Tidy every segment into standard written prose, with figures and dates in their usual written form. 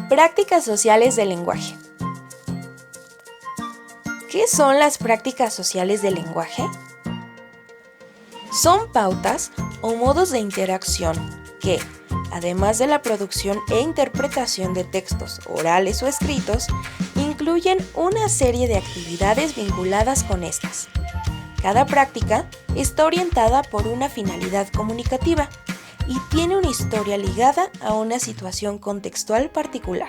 Prácticas sociales del lenguaje. ¿Qué son las prácticas sociales del lenguaje? Son pautas o modos de interacción que, además de la producción e interpretación de textos orales o escritos, incluyen una serie de actividades vinculadas con estas. Cada práctica está orientada por una finalidad comunicativa y tiene una historia ligada a una situación contextual particular.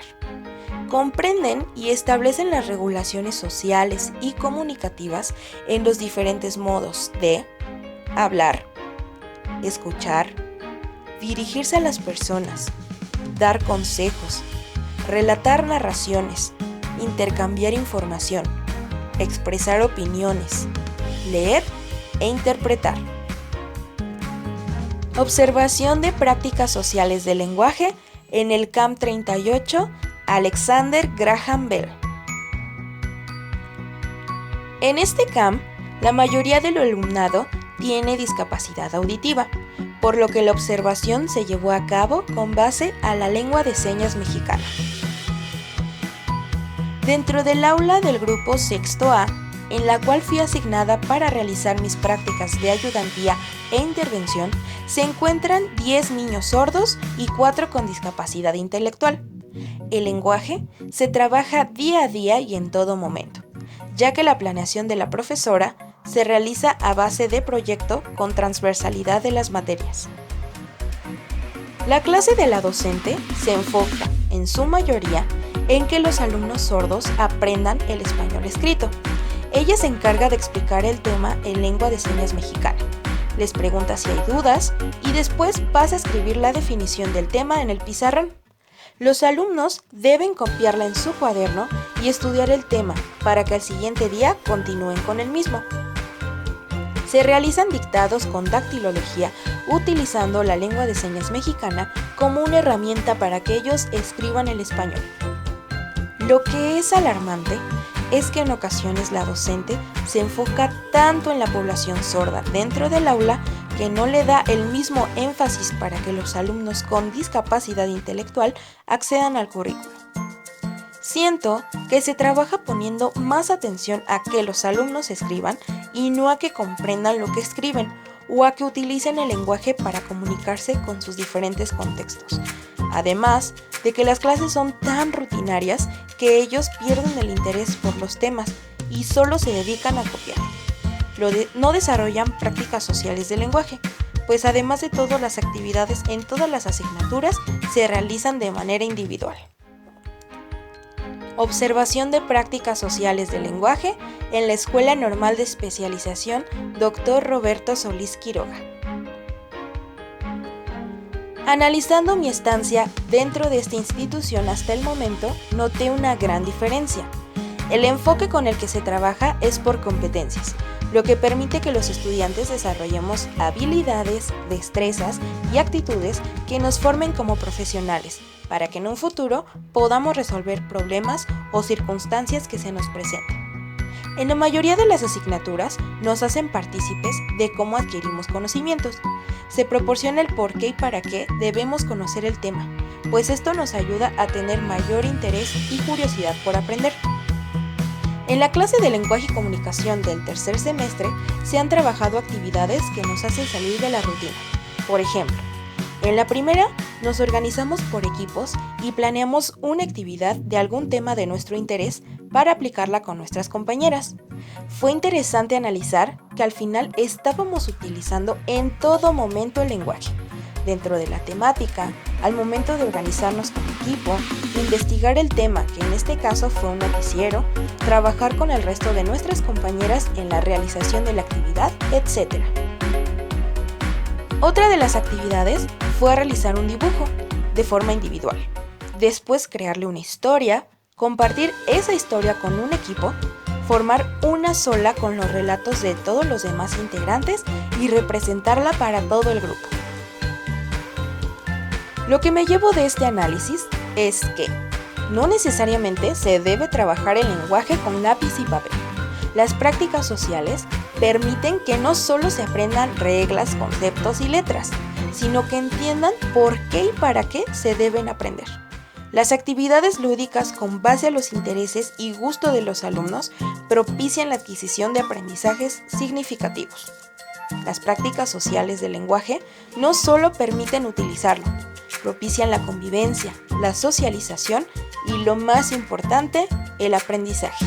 Comprenden y establecen las regulaciones sociales y comunicativas en los diferentes modos de hablar, escuchar, dirigirse a las personas, dar consejos, relatar narraciones, intercambiar información, expresar opiniones, leer e interpretar. Observación de prácticas sociales del lenguaje en el Camp 38, Alexander Graham Bell. En este camp, la mayoría del alumnado tiene discapacidad auditiva, por lo que la observación se llevó a cabo con base a la lengua de señas mexicana. Dentro del aula del grupo Sexto A, en la cual fui asignada para realizar mis prácticas de ayudantía e intervención, se encuentran 10 niños sordos y 4 con discapacidad intelectual. El lenguaje se trabaja día a día y en todo momento, ya que la planeación de la profesora se realiza a base de proyecto con transversalidad de las materias. La clase de la docente se enfoca, en su mayoría, en que los alumnos sordos aprendan el español escrito. Ella se encarga de explicar el tema en lengua de señas mexicana. Les pregunta si hay dudas y después pasa a escribir la definición del tema en el pizarrón. Los alumnos deben copiarla en su cuaderno y estudiar el tema para que al siguiente día continúen con el mismo. Se realizan dictados con dactilología utilizando la lengua de señas mexicana como una herramienta para que ellos escriban el español. Lo que es alarmante es que en ocasiones la docente se enfoca tanto en la población sorda dentro del aula que no le da el mismo énfasis para que los alumnos con discapacidad intelectual accedan al currículo. Siento que se trabaja poniendo más atención a que los alumnos escriban y no a que comprendan lo que escriben o a que utilicen el lenguaje para comunicarse con sus diferentes contextos. Además de que las clases son tan rutinarias que ellos pierden el interés por los temas y solo se dedican a copiar. No desarrollan prácticas sociales del lenguaje, pues además de todo las actividades en todas las asignaturas se realizan de manera individual. Observación de prácticas sociales del lenguaje en la Escuela Normal de Especialización Dr. Roberto Solís Quiroga. Analizando mi estancia dentro de esta institución hasta el momento, noté una gran diferencia. El enfoque con el que se trabaja es por competencias, lo que permite que los estudiantes desarrollemos habilidades, destrezas y actitudes que nos formen como profesionales, para que en un futuro podamos resolver problemas o circunstancias que se nos presenten. En la mayoría de las asignaturas nos hacen partícipes de cómo adquirimos conocimientos. Se proporciona el por qué y para qué debemos conocer el tema, pues esto nos ayuda a tener mayor interés y curiosidad por aprender. En la clase de lenguaje y comunicación del tercer semestre se han trabajado actividades que nos hacen salir de la rutina. Por ejemplo, en la primera nos organizamos por equipos y planeamos una actividad de algún tema de nuestro interés para aplicarla con nuestras compañeras. Fue interesante analizar que al final estábamos utilizando en todo momento el lenguaje. Dentro de la temática, al momento de organizarnos como equipo, investigar el tema, que en este caso fue un noticiero, trabajar con el resto de nuestras compañeras en la realización de la actividad, etc. Otra de las actividades fue realizar un dibujo de forma individual. Después crearle una historia, compartir esa historia con un equipo, formar una sola con los relatos de todos los demás integrantes y representarla para todo el grupo. Lo que me llevo de este análisis es que no necesariamente se debe trabajar el lenguaje con lápiz y papel. Las prácticas sociales permiten que no solo se aprendan reglas, conceptos y letras, sino que entiendan por qué y para qué se deben aprender. Las actividades lúdicas con base a los intereses y gusto de los alumnos propician la adquisición de aprendizajes significativos. Las prácticas sociales del lenguaje no solo permiten utilizarlo, propician la convivencia, la socialización y, lo más importante, el aprendizaje.